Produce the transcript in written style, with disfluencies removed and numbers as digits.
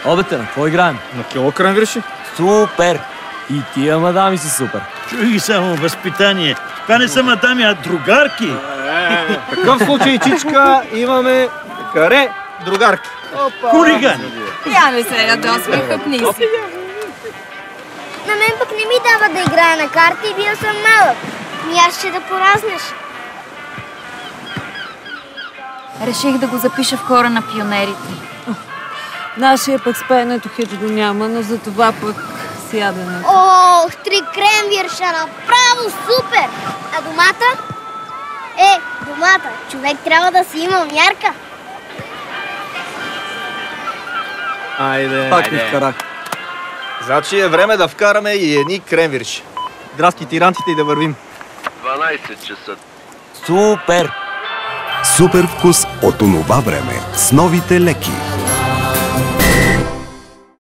Обете, на какво играем? На кило кранвирши? Супер! И тия мадами са супер. Чуй ги само възпитание. Това не са мадами, а другарки. В такъв случай, Чичка, имаме каре другарки. Хулигани. Я не се ядосвай, хъпни си. На мен пък не ми дава да играя на карти и бил съм малък. Ми аз ще да поразнеш. Реших да го запиша в хора на пионерите. Нашия пък с пеенето хич го няма, но за това пък с яденето. Ох, 3 кремвирша, направо супер! А домата? Домата. Човек трябва да си има мярка. Айде. Пак ми вкарах. Значи е време да вкараме и едни кремвирши. Здрасти тирантите и да вървим. 12 часа. Супер! Супер вкус от онова време с новите леки.